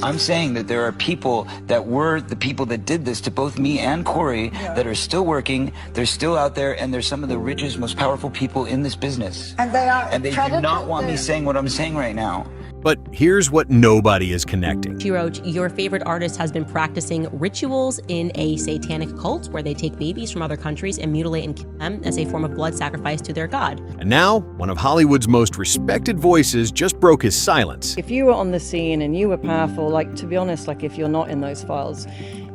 I'm saying that there are people that were the people that did this to both me and Corey that are still working, they're still out there, and they're some of the richest, most powerful people in this business. And they are. And they do not want me saying what I'm saying right now. But here's what nobody is connecting. She wrote, your favorite artist has been practicing rituals in a satanic cult where they take babies from other countries and mutilate and kill them as a form of blood sacrifice to their god. And now, one of Hollywood's most respected voices just broke his silence. If you were on the scene and you were powerful, like, to be honest, like if you're not in those files,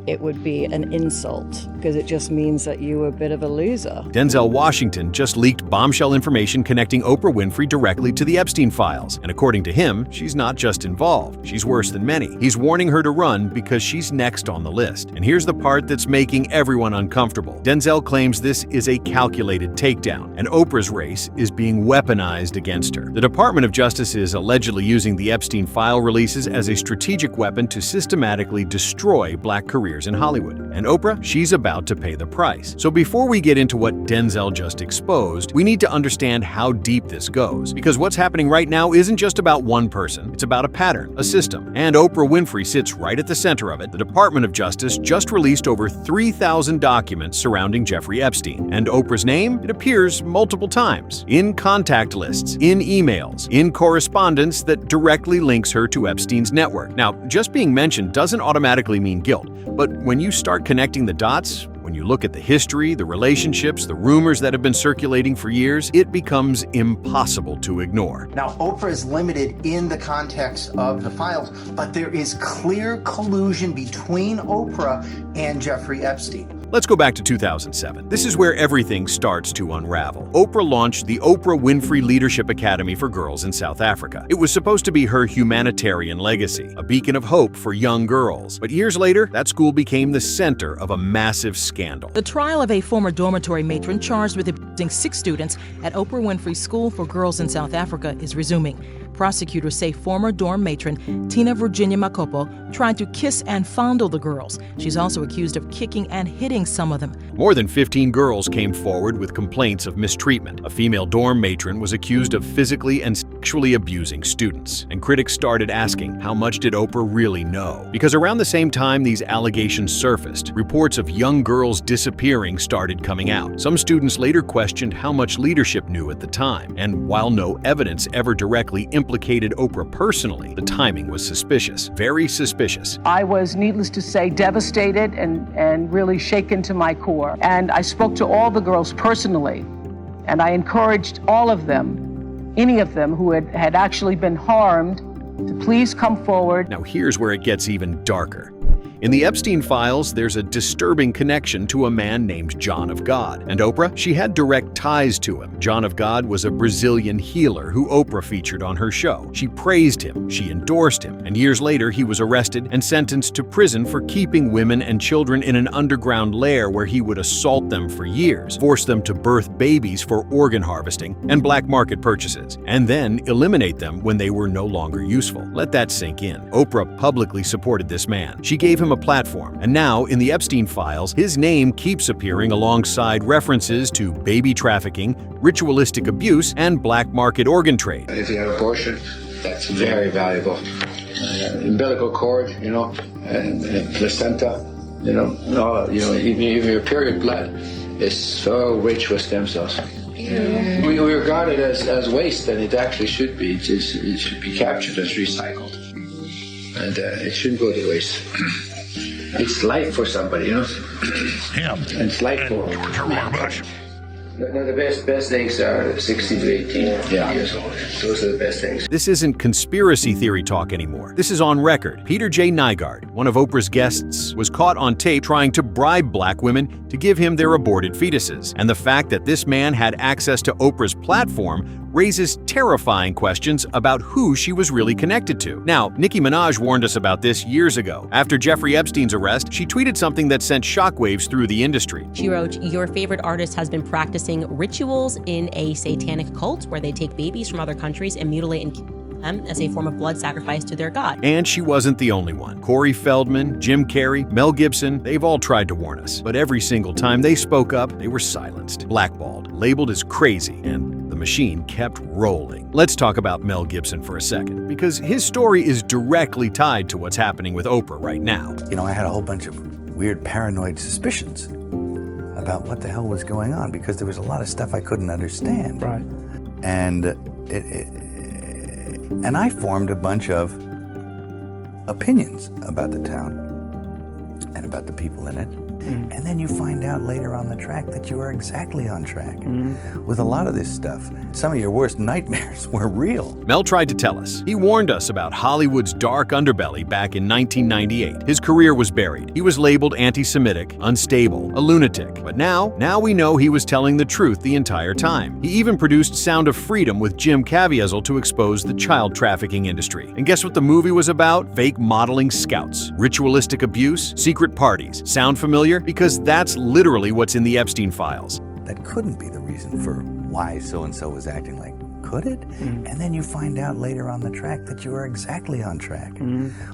it would be an insult because it just means that you were a bit of a loser. Denzel Washington just leaked bombshell information connecting Oprah Winfrey directly to the Epstein files. And according to him, she's not just involved, she's worse than many. He's warning her to run because she's next on the list. And here's the part that's making everyone uncomfortable. Denzel claims this is a calculated takedown, and Oprah's race is being weaponized against her. The Department of Justice is allegedly using the Epstein file releases as a strategic weapon to systematically destroy black careers in Hollywood. And Oprah, she's about to pay the price. So before we get into what Denzel just exposed, we need to understand how deep this goes. Because what's happening right now isn't just about one person, it's about a pattern, a system. And Oprah Winfrey sits right at the center of it. The Department of Justice just released over 3,000 documents surrounding Jeffrey Epstein. And Oprah's name, it appears multiple times. In contact lists, in emails, in correspondence that directly links her to Epstein's network. Now, just being mentioned doesn't automatically mean guilt. But when you start connecting the dots, when you look at the history, the relationships, the rumors that have been circulating for years, it becomes impossible to ignore. Now, Oprah is limited in the context of the files, but there is clear collusion between Oprah and Jeffrey Epstein. Let's go back to 2007. This is where everything starts to unravel. Oprah launched the Oprah Winfrey Leadership Academy for Girls in South Africa. It was supposed to be her humanitarian legacy, a beacon of hope for young girls. But years later, that school became the center of a massive scandal. The trial of a former dormitory matron charged with abusing 6 students at Oprah Winfrey School for Girls in South Africa is resuming. Prosecutors say former dorm matron Tina Virginia Makopo tried to kiss and fondle the girls. She's also accused of kicking and hitting some of them. More than 15 girls came forward with complaints of mistreatment. A female dorm matron was accused of physically and sexually abusing students. And critics started asking, how much did Oprah really know? Because around the same time these allegations surfaced, reports of young girls disappearing started coming out. Some students later questioned how much leadership knew at the time. And while no evidence ever directly implicated Oprah personally, the timing was suspicious, very suspicious. I was, needless to say, devastated and really shaken to my core. And I spoke to all the girls personally, and I encouraged all of them, any of them who had actually been harmed, to please come forward. Now here's where it gets even darker. In the Epstein files, there's a disturbing connection to a man named John of God. And Oprah, she had direct ties to him. John of God was a Brazilian healer who Oprah featured on her show. She praised him, she endorsed him, and years later he was arrested and sentenced to prison for keeping women and children in an underground lair where he would assault them for years, force them to birth babies for organ harvesting and black market purchases, and then eliminate them when they were no longer useful. Let that sink in. Oprah publicly supported this man. She gave him a platform, and now in the Epstein files, his name keeps appearing alongside references to baby trafficking, ritualistic abuse, and black market organ trade. If you have abortion, that's very valuable. Umbilical cord, and placenta, even your period blood is so rich with stem cells. Yeah. We regard it as waste, and it actually should be. It should be captured as recycled, and it shouldn't go to waste. It's life for somebody, Him. It's life for George Herbert Bush. No, the best eggs are 16 to 18 years old. Those are the best eggs. This isn't conspiracy theory talk anymore. This is on record. Peter J. Nygaard, one of Oprah's guests, was caught on tape trying to bribe black women to give him their aborted fetuses. And the fact that this man had access to Oprah's platform raises terrifying questions about who she was really connected to. Now, Nicki Minaj warned us about this years ago. After Jeffrey Epstein's arrest, she tweeted something that sent shockwaves through the industry. She wrote, your favorite artist has been practicing rituals in a satanic cult where they take babies from other countries and mutilate and kill them as a form of blood sacrifice to their god. And she wasn't the only one. Corey Feldman, Jim Carrey, Mel Gibson, they've all tried to warn us. But every single time they spoke up, they were silenced, blackballed, labeled as crazy, and the machine kept rolling. Let's talk about Mel Gibson for a second, because his story is directly tied to what's happening with Oprah right now. You know, I had a whole bunch of weird paranoid suspicions about what the hell was going on, because there was a lot of stuff I couldn't understand. Right. And and I formed a bunch of opinions about the town and about the people in it. And then you find out later on the track that you are exactly on track with a lot of this stuff. Some of your worst nightmares were real. Mel tried to tell us. He warned us about Hollywood's dark underbelly back in 1998. His career was buried. He was labeled anti-Semitic, unstable, a lunatic. But now we know he was telling the truth the entire time. He even produced Sound of Freedom with Jim Caviezel to expose the child trafficking industry. And guess what the movie was about? Fake modeling scouts, ritualistic abuse, secret parties. Sound familiar? Because that's literally what's in the Epstein files. That couldn't be the reason for why so-and-so was acting like, could it? And then you find out later on the track that you are exactly on track.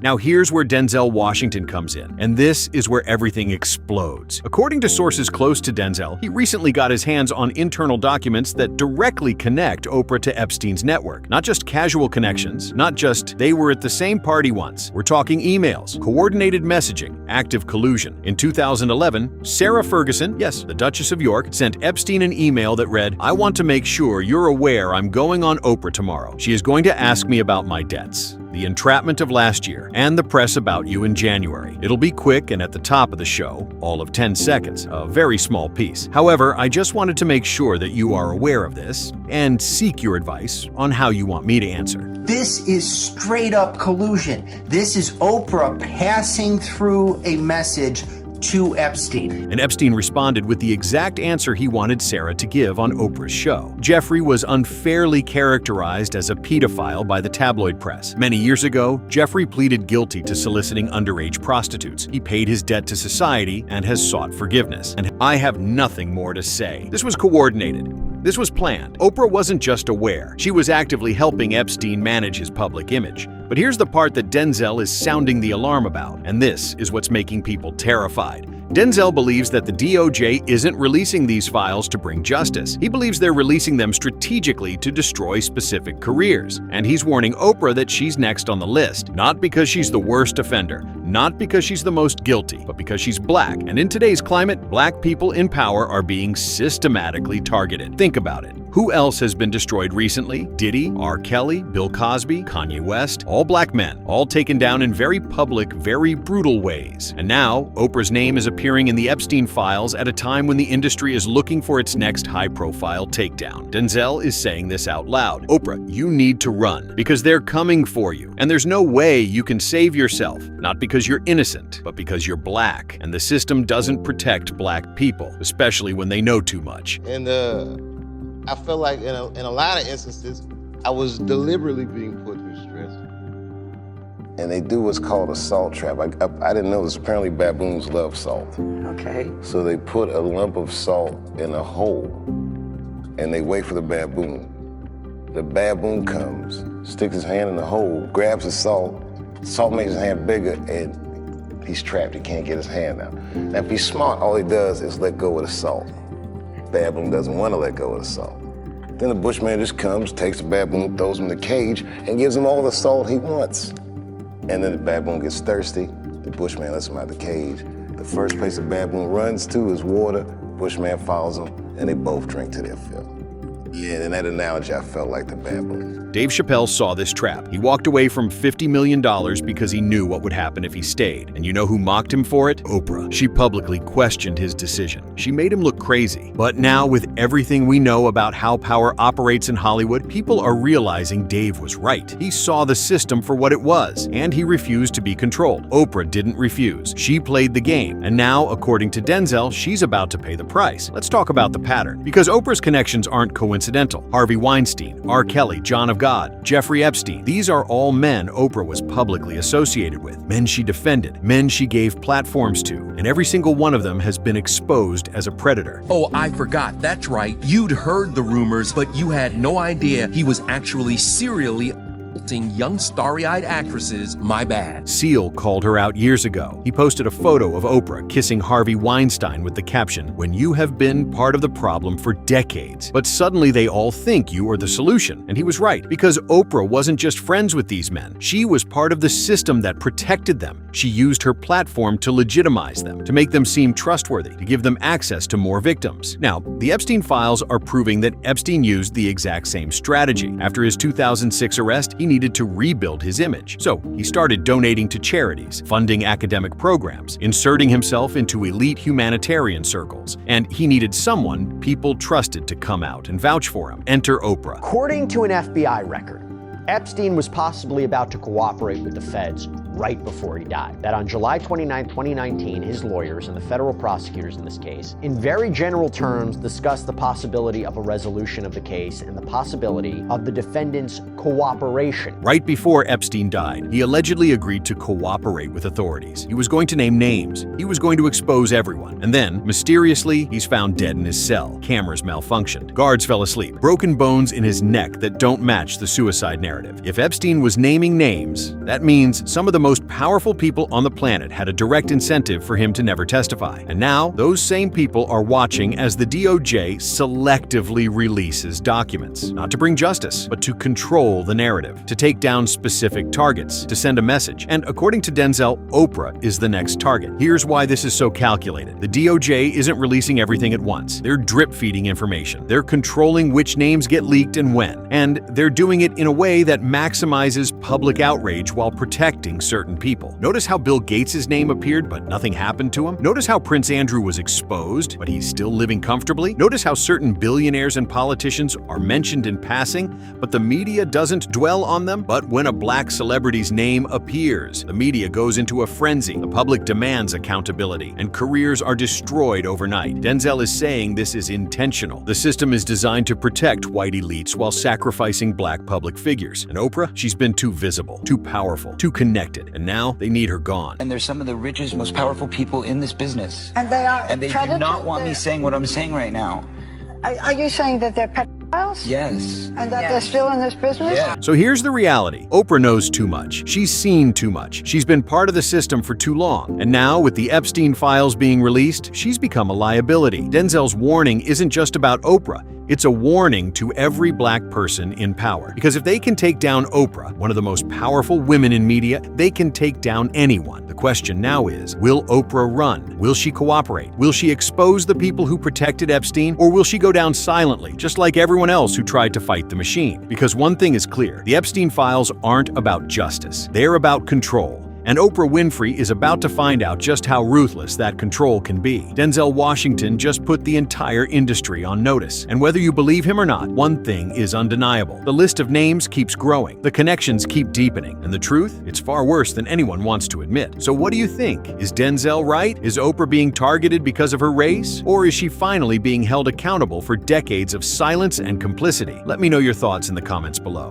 Now here's where Denzel Washington comes in, and this is where everything explodes. According to sources close to Denzel, he recently got his hands on internal documents that directly connect Oprah to Epstein's network. Not just casual connections, not just they were at the same party once. We're talking emails, coordinated messaging, active collusion. In 2011, Sarah Ferguson, yes, the Duchess of York, sent Epstein an email that read, "I want to make sure you're aware I'm going on Oprah tomorrow. She is going to ask me about my debts, the entrapment of last year, and the press about you in January. It'll be quick and at the top of the show, all of 10 seconds, a very small piece. However, I just wanted to make sure that you are aware of this and seek your advice on how you want me to answer." This is straight up collusion. This is Oprah passing through a message to Epstein. And Epstein responded with the exact answer he wanted Sarah to give on Oprah's show. Jeffrey was unfairly characterized as a pedophile by the tabloid press. Many years ago, Jeffrey pleaded guilty to soliciting underage prostitutes. He paid his debt to society and has sought forgiveness. And I have nothing more to say. This was coordinated. This was planned. Oprah wasn't just aware. She was actively helping Epstein manage his public image. But here's the part that Denzel is sounding the alarm about, and this is what's making people terrified. Denzel believes that the DOJ isn't releasing these files to bring justice. He believes they're releasing them strategically to destroy specific careers. And he's warning Oprah that she's next on the list, not because she's the worst offender, not because she's the most guilty, but because she's black. And in today's climate, black people in power are being systematically targeted. Think about it. Who else has been destroyed recently? Diddy, R. Kelly, Bill Cosby, Kanye West, all black men, all taken down in very public, very brutal ways. And now, Oprah's name is appearing in the Epstein files at a time when the industry is looking for its next high-profile takedown. Denzel is saying this out loud. Oprah, you need to run, because they're coming for you. And there's no way you can save yourself, not because you're innocent, but because you're black. And the system doesn't protect black people, especially when they know too much. And I feel like in a lot of instances, I was deliberately being put through stress. And they do what's called a salt trap. I didn't know this. Apparently baboons love salt. Okay. So they put a lump of salt in a hole and they wait for the baboon. The baboon comes, sticks his hand in the hole, grabs the salt makes his hand bigger, and he's trapped. He can't get his hand out. Now if he's smart, all he does is let go of the salt. Baboon doesn't want to let go of the salt. Then the bushman just comes, takes the baboon, throws him in the cage, and gives him all the salt he wants. And then the baboon gets thirsty. The bushman lets him out of the cage. The first place the baboon runs to is water. Bushman follows him, and they both drink to their fill. Yeah, in that analogy, I felt like the baboon. Dave Chappelle saw this trap. He walked away from $50 million because he knew what would happen if he stayed. And you know who mocked him for it? Oprah. She publicly questioned his decision. She made him look crazy. But now, with everything we know about how power operates in Hollywood, people are realizing Dave was right. He saw the system for what it was, and he refused to be controlled. Oprah didn't refuse. She played the game. And now, according to Denzel, she's about to pay the price. Let's talk about the pattern. Because Oprah's connections aren't coincidental. Harvey Weinstein, R. Kelly, John of God, Jeffrey Epstein. These are all men Oprah was publicly associated with, men she defended, men she gave platforms to, and every single one of them has been exposed as a predator. Oh, I forgot. That's right. You'd heard the rumors, but you had no idea he was actually serially Seeing young starry-eyed actresses, my bad. Seal called her out years ago. He posted a photo of Oprah kissing Harvey Weinstein with the caption, "When you have been part of the problem for decades, but suddenly they all think you are the solution." And he was right, because Oprah wasn't just friends with these men. She was part of the system that protected them. She used her platform to legitimize them, to make them seem trustworthy, to give them access to more victims. Now, the Epstein files are proving that Epstein used the exact same strategy. After his 2006 arrest, he needed to rebuild his image. So he started donating to charities, funding academic programs, inserting himself into elite humanitarian circles. And he needed someone people trusted to come out and vouch for him. Enter Oprah. According to an FBI record, Epstein was possibly about to cooperate with the feds right before he died. That on July 29, 2019, his lawyers and the federal prosecutors in this case, in very general terms, discussed the possibility of a resolution of the case and the possibility of the defendant's cooperation. Right before Epstein died, he allegedly agreed to cooperate with authorities. He was going to name names. He was going to expose everyone. And then, mysteriously, he's found dead in his cell. Cameras malfunctioned. Guards fell asleep. Broken bones in his neck that don't match the suicide narrative. If Epstein was naming names, that means some of the most powerful people on the planet had a direct incentive for him to never testify. And now, those same people are watching as the DOJ selectively releases documents. Not to bring justice, but to control the narrative, to take down specific targets, to send a message. And according to Denzel, Oprah is the next target. Here's why this is so calculated. The DOJ isn't releasing everything at once. They're drip-feeding information. They're controlling which names get leaked and when. And they're doing it in a way that maximizes public outrage while protecting certain people. Notice how Bill Gates' name appeared, but nothing happened to him? Notice how Prince Andrew was exposed, but he's still living comfortably? Notice how certain billionaires and politicians are mentioned in passing, but the media doesn't dwell on them? But when a black celebrity's name appears, the media goes into a frenzy. The public demands accountability, and careers are destroyed overnight. Denzel is saying this is intentional. The system is designed to protect white elites while sacrificing black public figures. And Oprah, she's been too visible, too powerful, too connected, and now they need her gone. And they're some of the richest, most powerful people in this business. And they are. And they do not want me saying what I'm saying right now. Are you saying that they're pedophiles? Yes. And that they're still in this business? Yeah. So here's the reality. Oprah knows too much. She's seen too much. She's been part of the system for too long. And now, with the Epstein files being released, she's become a liability. Denzel's warning isn't just about Oprah. It's a warning to every black person in power. Because if they can take down Oprah, one of the most powerful women in media, they can take down anyone. The question now is, will Oprah run? Will she cooperate? Will she expose the people who protected Epstein? Or will she go down silently, just like everyone else who tried to fight the machine? Because one thing is clear, the Epstein files aren't about justice. They're about control. And Oprah Winfrey is about to find out just how ruthless that control can be. Denzel Washington just put the entire industry on notice. And whether you believe him or not, one thing is undeniable. The list of names keeps growing. The connections keep deepening. And the truth? It's far worse than anyone wants to admit. So what do you think? Is Denzel right? Is Oprah being targeted because of her race? Or is she finally being held accountable for decades of silence and complicity? Let me know your thoughts in the comments below.